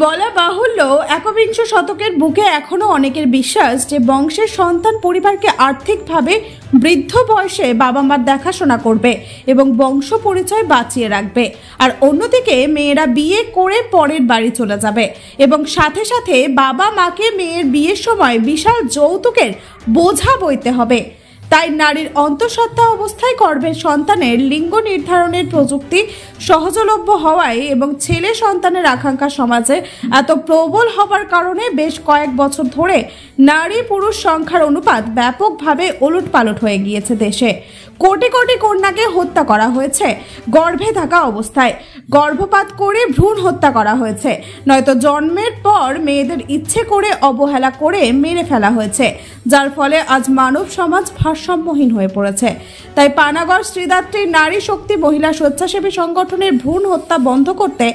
বলা বাহুল্য একবিংশ শতকের বুকে এখনো অনেকের বিশ্বাস যে বংশের সন্তান পরিবারকে আর্থিকভাবে বৃদ্ধ বয়সে বাবা মার দেখাশোনা করবে এবং বংশ পরিচয় বাঁচিয়ে রাখবে। আর অন্যদিকে মেয়েরা বিয়ে করে পরের বাড়ি চলে যাবে এবং সাথে সাথে বাবা মাকে মেয়ের বিয়ের সময় বিশাল যৌতুকের বোঝা বইতে হবে। তাই নারীর অন্তঃসত্ত্বা অবস্থায় গর্ভের সন্তানের লিঙ্গ নির্ধারণের প্রযুক্তি সহজলভ্য হওয়ায় এবং ছেলে সন্তানের আকাঙ্ক্ষা সমাজে এত প্রবল হবার কারণে বেশ কয়েক বছর ধরে নারী পুরুষ সংখ্যার অনুপাত ব্যাপকভাবে ওলটপালট হয়ে গিয়েছে। দেশে কোটি কোটি কন্যাকে হত্যা করা হয়েছে গর্ভে থাকা অবস্থায়, গর্ভপাত করে ভ্রূণ হত্যা করা হয়েছে, নয়তো জন্মের পর মেয়েদের ইচ্ছে করে অবহেলা করে মেরে ফেলা হয়েছে, যার ফলে আজ মানব সমাজ ভারসাম্যহীন হয়ে পড়েছে। তাই পানাগড় শ্রীদাত্রী নারী শক্তি মহিলা স্বেচ্ছাসেবী সংগঠনের ভ্রূণ হত্যা বন্ধ করতে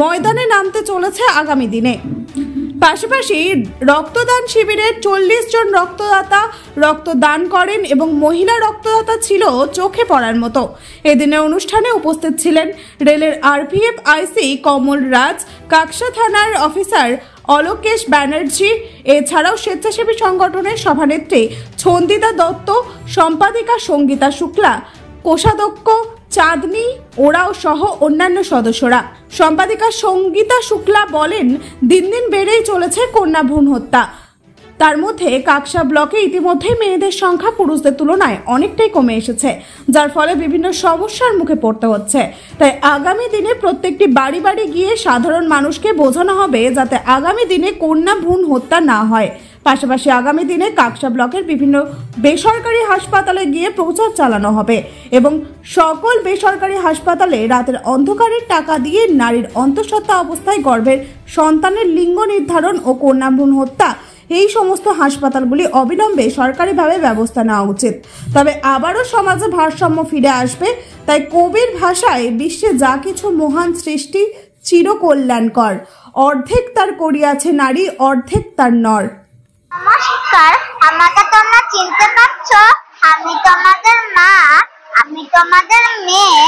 ময়দানে নামতে চলেছে আগামী দিনে। পাশাপাশি রক্তদান শিবিরে 40 জন রক্তদাতা রক্তদান করেন এবং মহিলা রক্তদাতা ছিল চোখে পড়ার মতো। এদিনের অনুষ্ঠানে উপস্থিত ছিলেন রেলের আরপিএফ আইসি কমল রাজ, কাকসা থানার অফিসার অলোকেশ ব্যানার্জি, এছাড়াও স্বেচ্ছাসেবী সংগঠনের সভানেত্রী ছন্দিতা দত্ত, সম্পাদিকা সঙ্গীতা শুক্লা, কোষাধ্যক্ষ চাঁদনি ওরাও সহ অন্যান্য সদস্যরা। সম্পাদিকা সঙ্গীতা শুক্লা বলেন, দিন দিন বেড়েই চলেছে কন্যা ভ্রূণ হত্যা। তার মধ্যে কাকসা ব্লকে ইতিমধ্যে মেয়েদের সংখ্যা পুরুষদের তুলনায় অনেকটাই কমে এসেছে, যার ফলে বিভিন্ন সমস্যার মুখে পড়তে হচ্ছে। তাই আগামী দিনে প্রত্যেকটি বাড়ি বাড়ি গিয়ে সাধারণ মানুষকে বোঝানো হবে যাতে আগামী দিনে কন্যা ভ্রূণ হত্যা না হয়। পাশাপাশি আগামী দিনে কাকসা ব্লকের বিভিন্ন বেসরকারি হাসপাতালে গিয়ে প্রচার চালানো হবে এবং সকল বেসরকারি হাসপাতালে রাতের অন্ধকারে টাকা দিয়ে নারীর অন্তঃসত্ত্বা অবস্থায় গর্ভের সন্তানের লিঙ্গ নির্ধারণ ও কন্যা ভ্রূণ হত্যা এই সমস্ত হাসপাতালগুলি অবিলম্বে সরকারিভাবে ব্যবস্থা নেওয়া উচিত। তবে আবারও সমাজে ভারসাম্য ফিরে আসবে। তাই কবির ভাষায়, বিশ্বে যা কিছু মহান সৃষ্টি চিরকল্যাণকর, অর্ধেক তার করিয়াছে নারী, অর্ধেক তার নর। নমস্কার, আমাকে তোমরা চিনতে পারছো? আমি তোমাদের মা, আমি তোমাদের মেয়ে,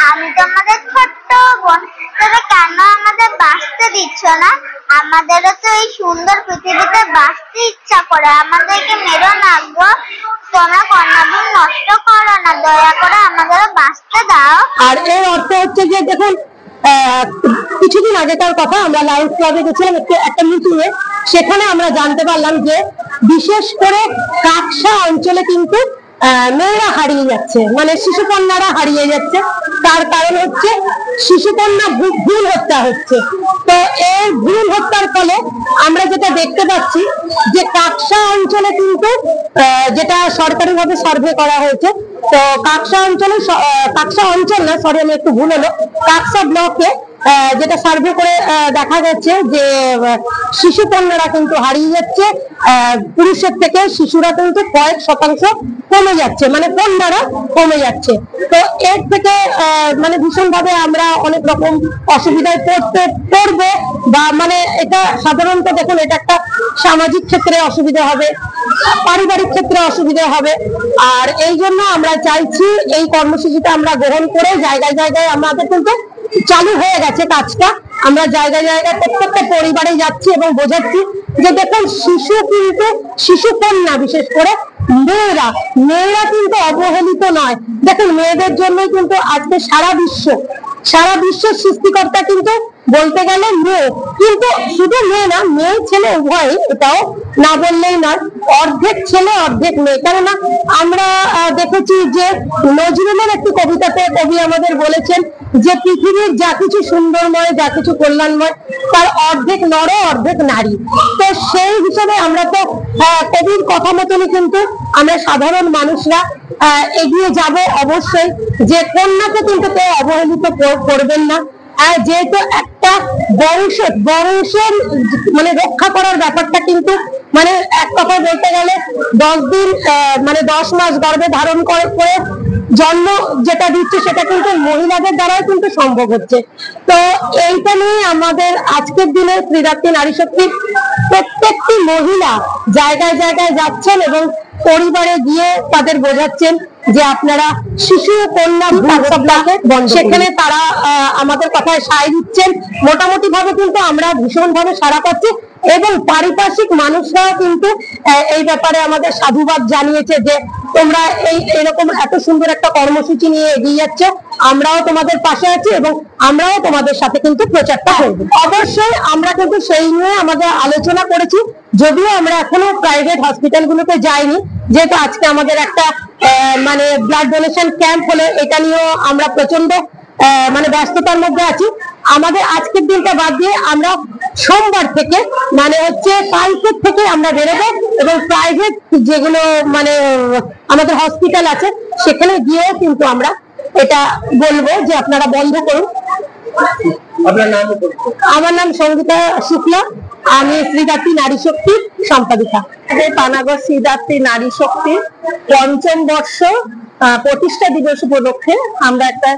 আমি তোমাদের ছোট্ট বোন। তবে কেন আমাদের বাঁচতে দিচ্ছ না? আমাদেরও তো এই সুন্দর পৃথিবীতে বাঁচতে ইচ্ছা করে, আমাদেরকে মেরো না গো। তোমরা কন্যা ভ্রূণ নষ্ট করো না, দয়া করে আমাদেরও বাঁচতে দাও। আর এর অর্থ হচ্ছে যে দেখুন, কিছুদিন আগেকার কথা, আমরা লায়ন্স ক্লাবে গেছিলাম একটা মিটিংয়ে। সেখানে আমরা জানতে পারলাম যে বিশেষ করে কাকসা অঞ্চলে কিন্তু মেয়েরা হারিয়ে যাচ্ছে, মানে শিশুকন্যারা হারিয়ে যাচ্ছে। তার কারণ হচ্ছে শিশুকন্যা ভ্রূণ হত্যা হচ্ছে। তো এই ভ্রূণ হত্যার ফলে আমরা যেটা দেখতে পাচ্ছি যে কাকসা অঞ্চলে কিন্তু যেটা সরকারিভাবে সার্ভে করা হয়েছে, তো কাকসা অঞ্চল না, সরি আমি একটু ভুল হলো, কাকসা ব্লকে যেটা সার্ভে করে দেখা যাচ্ছে যে শিশু কন্যারা কিন্তু হারিয়ে যাচ্ছে, পুরুষের থেকে শিশুরা কিন্তু কয়েক শতাংশ কমে যাচ্ছে, মানে কন্যারা কমে যাচ্ছে। তো এর থেকে মানে ভীষণভাবে আমরা অনেক রকম অসুবিধায় পড়বো, বা মানে এটা সাধারণত দেখুন, এটা একটা সামাজিক ক্ষেত্রে অসুবিধা হবে, পারিবারিক ক্ষেত্রে অসুবিধা হবে। আর এই জন্য আমরা চাইছি এই কর্মসূচিটা আমরা গ্রহণ করে জায়গায় জায়গায় আমাদের কিন্তু চালু হয়ে গেছে কাজটা। আমরা জায়গায় জায়গায় প্রত্যেকটা পরিবারে যাচ্ছি এবং বোঝাচ্ছি যে দেখুন, শিশু কিন্তু, শিশু কন্যা বিশেষ করে মেয়েরা কিন্তু অবহেলিত নয়। দেখুন, মেয়েদের জন্যই কিন্তু আজকে সারা বিশ্বের সৃষ্টিকর্তা কিন্তু বলতে গেলে মেয়ে, কিন্তু শুধু মেয়ে না, মেয়ে ছেলে উভয়, এটাও না বললেই নয়, অর্ধেক ছেলে অর্ধেক মেয়ে। কেননা আমরা দেখেছি যে নজরুলের একটি কবিতাতে কবি আমাদের বলেছেন যে পৃথিবীর যা কিছু সুন্দরময়, যা কিছু কল্যাণময়, তার অর্ধেক নর অর্ধেক নারী। তো সেই হিসাবে আমরা তো কবির কথা মতনই কিন্তু আমরা সাধারণ মানুষরা এগিয়ে যাব অবশ্যই, যে কন্যাকে কিন্তু কেউ অবহেলিত করবেন না। যেহেতু একটা বংশের মানে রক্ষা করার ব্যাপারটা কিন্তু, মানে এক কথায় বলতে গেলে 10 দিন মানে 10 মাস গর্ভে ধারণ করে জন্ম যেটা দিচ্ছে, সেটা কিন্তু মহিলাদের দ্বারাই কিন্তু সম্ভব হচ্ছে। তো এইটা নিয়ে আমাদের আজকের দিনে শ্রীদাত্রী নারী শক্তির প্রত্যেকটি মহিলা জায়গায় জায়গায় যাচ্ছেন এবং পরিবারে গিয়ে তাদের বোঝাচ্ছেন যে আপনারা শিশু কন্যা সেখানে তারা আমাদের কথায় সায় দিচ্ছেন। মোটামুটি ভাবে কিন্তু আমরা ভীষণ ভাবে সাড়া পাচ্ছি এবং পারিপার্শ্বিক মানুষরাও কিন্তু এই ব্যাপারে আমাদের সাধুবাদ জানিয়েছে যে তোমরা এরকম এত সুন্দর একটা কর্মসূচি নিয়ে এগিয়ে যাচ্ছ, আমরাও তোমাদের পাশে আছি এবং আমরাও তোমাদের সাথে কিন্তু প্রচারটা করব। অবশ্যই আমরা কিন্তু সেই নিয়ে আমাদের আলোচনা করেছি, যদিও আমরা এখনো প্রাইভেট হসপিটালগুলোতে যাইনি, যেহেতু আজকে আমাদের একটা মানে ব্লাড ডোনেশন ক্যাম্প হলো, এটা নিয়েও আমরা প্রচন্ড মানে ব্যস্ততার মধ্যে আছি। আমাদের আজকের দিনটা বাদ দিয়ে আমরা সোমবার থেকে মানে হচ্ছে কালকের থেকে আমরা বেরোবো এবং প্রাইভেট যেগুলো মানে আমাদের হসপিটাল আছে সেখানে গিয়েও কিন্তু আমরা এটা বলবো যে আপনারা বন্ধ করুন। আমার নাম সঙ্গীতা শুক্লা, আমি শ্রীদাত্রী নারী শক্তি সম্পাদিকা। পানাগড় শ্রীদাত্রী নারী শক্তি ৫ম বর্ষ প্রতিষ্ঠা দিবস উপলক্ষে আমরা একটা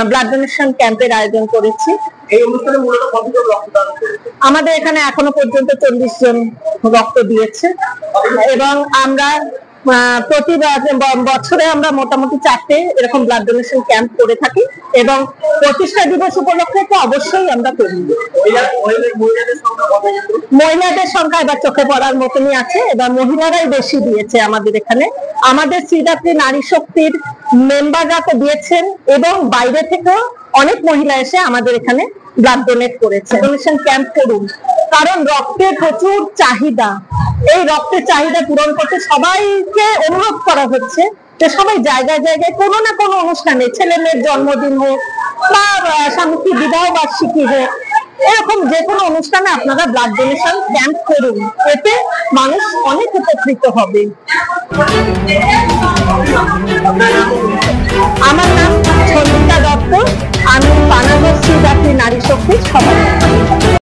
ব্লাড ডোনেশন ক্যাম্পের আয়োজন করেছি। এই অনুষ্ঠানে মূলত কতজন রক্তদান করেছে? আমাদের এখানে এখনো পর্যন্ত ৪০ জন রক্ত দিয়েছে এবং আমরা প্রতি বছরে আমরা মোটামুটি 4টে এরকম ব্লাড ডোনেশন ক্যাম্প করে থাকি এবং প্রতিষ্ঠা দিবস উপলক্ষে তো অবশ্যই আমরা করি। মহিলাদের সংখ্যা এবার চোখে পড়ার মতনই আছে, এবার মহিলারাই বেশি দিয়েছে আমাদের এখানে। আমাদের শ্রীদাত্রী নারী শক্তির মেম্বাররা তো দিয়েছেন এবং বাইরে থেকেও অনেক মহিলা এসে আমাদের এখানে ব্লাড ডোনেট করেছে। ডোনেশন ক্যাম্প করুন, কারণ রক্তের প্রচুর চাহিদা। এই রক্তের চাহিদা পূরণ করতে সবাইকে অনুরোধ করা হচ্ছে যে সবাই জায়গায় জায়গায় কোনো না কোনো অনুষ্ঠানে, ছেলে মেয়ের জন্মদিন হোক বা স্বামীর বিবাহ বার্ষিকী হোক, এরকম যে কোনো অনুষ্ঠানে আপনারা ব্লাড ডোনেশন ক্যাম্প করুন, এতে মানুষ অনেক উপকৃত হবে। আমার নাম সঞ্জিতা দত্ত, আমি পানাগড় শ্রীদাত্রী নারী শক্তির সভাপতি।